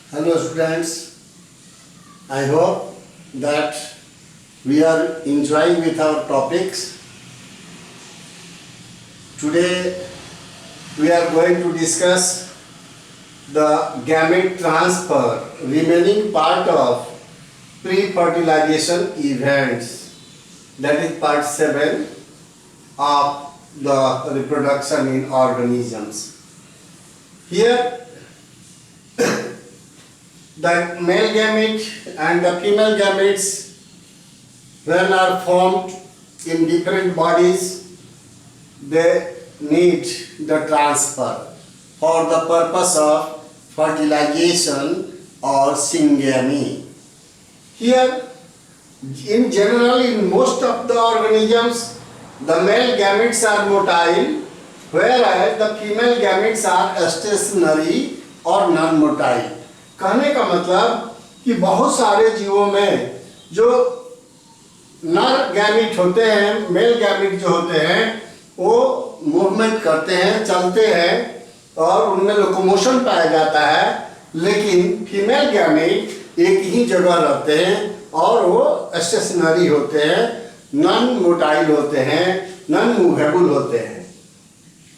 Hello students, I hope that we are enjoying with our topics. Today we are going to discuss the gamete transfer, remaining part of pre-fertilization events. That is part 7 of the reproduction in organisms. Here the male gamete and the female gametes, when are formed in different bodies, they need the transfer for the purpose of fertilization or syngamy. Here, in general, in most of the organisms, the male gametes are motile, whereas the female gametes are stationary or non-motile. कहने का मतलब कि बहुत सारे जीवों में जो नर गैमीट होते हैं, मेल गैमीट जो होते हैं, वो मूवमेंट करते हैं, चलते हैं और उनमें लोकोमोशन पाया जाता है, लेकिन फीमेल गैमीट एक ही जगह रहते हैं और वो स्टेशनरी होते हैं, नॉन मोटाइल होते हैं, नॉन मूवेबल होते हैं.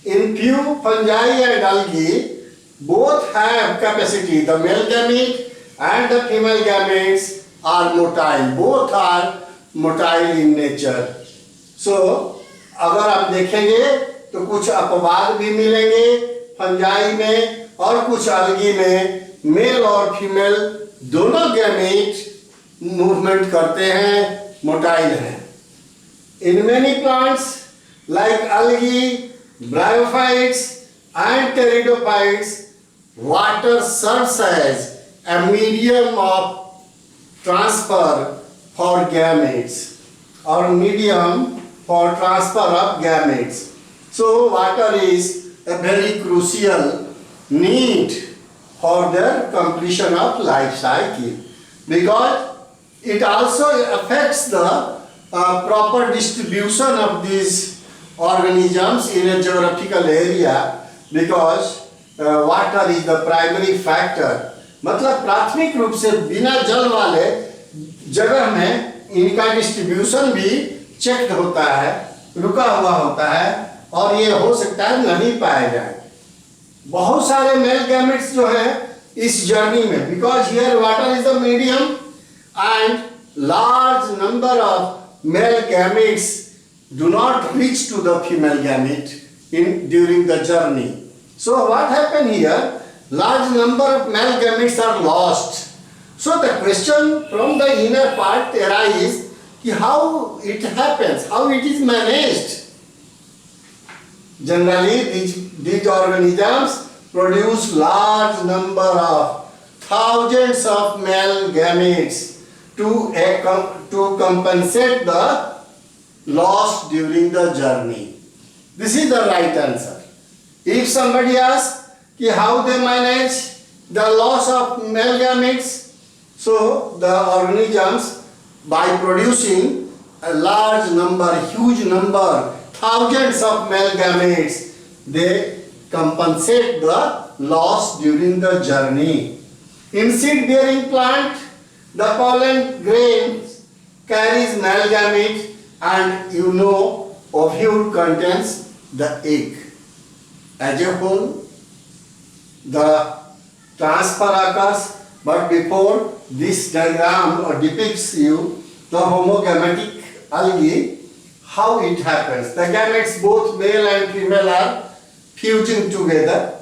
In few fungi and algae both have capacity. The male gamete and the female gametes are motile. Both are motile in nature. So, अगर आप देखेंगे तो कुछ अपवाद भी मिलेंगे फंजाई में और कुछ अलगी में मेल और फीमेल दोनों गैमेट मूवमेंट करते हैं, मोटाइल हैं. In many plants like algae, bryophytes and pteridophytes, water serves as a medium of transfer for gametes or medium for transfer of gametes. So water is a very crucial need for their completion of life cycle, because it also affects the proper distribution of these organisms in a geographical area, because water is the primary factor. मतलब प्राथमिक रूप से बिना जल वाले जगह में इनका डिस्ट्रीब्यूशन भी चेक होता है, रुका हुआ होता है और ये हो सकता है नहीं पाया जाए. बहुत सारे मेल गैमेट्स जो है इस जर्नी में, because here water is the medium and large number of male gametes do not reach to the female gamete in during the journey. So what happened here? Large number of male gametes are lost. So the question from the inner part arises कि how it happens, how it is managed. Generally, these organisms produce large number of thousands of male gametes to compensate the loss during the journey. This is the right answer. If somebody asks कि how they manage the loss of male gametes, so the organisms by producing a large number, huge number, thousands of male gametes, they compensate the loss during the journey. In seed-bearing plant, the pollen grains carries male gamete, and you know ovule contains the egg. As a whole, the transfer occurs, but before this diagram depicts you the homogametic algae, how it happens. The gametes, both male and female, are fusing together.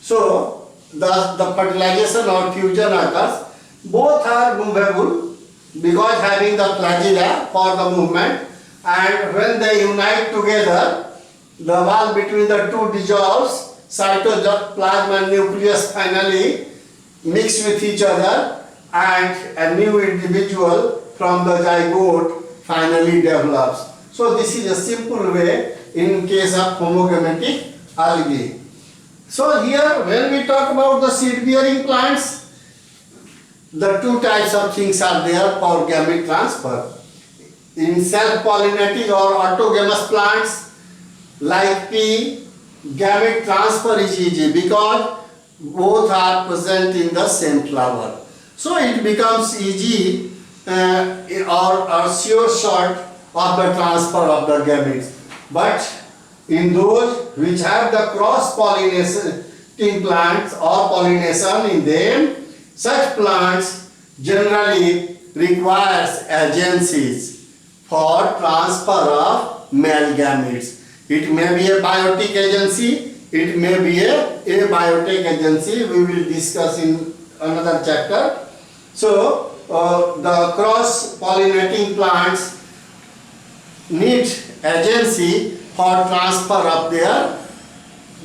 So the fertilization or fusion occurs. Both are movable because having the flagella for the movement, and when they unite together, the wall between the two dissolves, cytoplasm and nucleus finally mix with each other, and a new individual from the zygote finally develops. So this is a simple way in case of homogametic algae. So here when we talk about the seed bearing plants, the two types of things are there for gamete transfer. In self-pollinating or autogamous plants like pea, gamete transfer is easy because both are present in the same flower. So it becomes easy or sure shot of the transfer of the gametes. But in those which have the cross pollination plants or pollination in them, such plants generally requires agencies for transfer of male gametes. It may be a biotic agency, it may be a abiotic agency. We will discuss in another chapter. So, the cross-pollinating plants need agency for transfer of their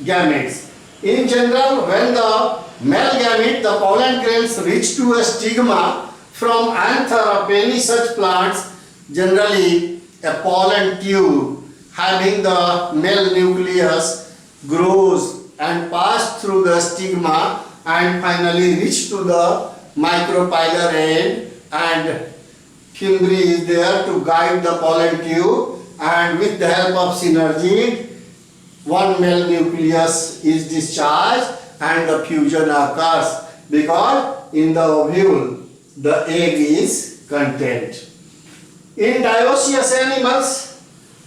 gametes. In general, when the male gamete, the pollen grains reach to a stigma from anther of any such plants, generally a pollen tube having the male nucleus grows and pass through the stigma and finally reach to the micropylar end, and fimbriae is there to guide the pollen tube, and with the help of synergy one male nucleus is discharged and the fusion occurs, because in the ovule the egg is contained. In dioecious animals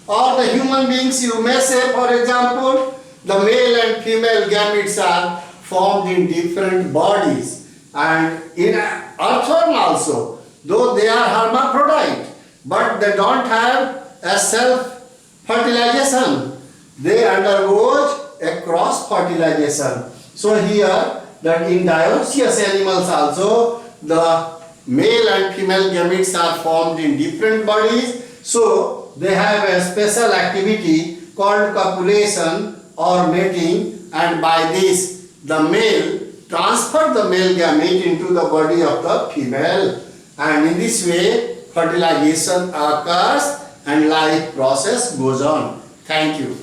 or the human beings, you may say, for example, the male and female gametes are formed in different bodies, and in earthworm also, though they are hermaphrodite, but they don't have a self-fertilization. They undergo a cross-fertilization. So here, that in dioecious animals also, the male and female gametes are formed in different bodies. So they have a special activity called copulation or mating, and by this the male transfer the male gamete into the body of the female, and in this way fertilization occurs and life process goes on. Thank you.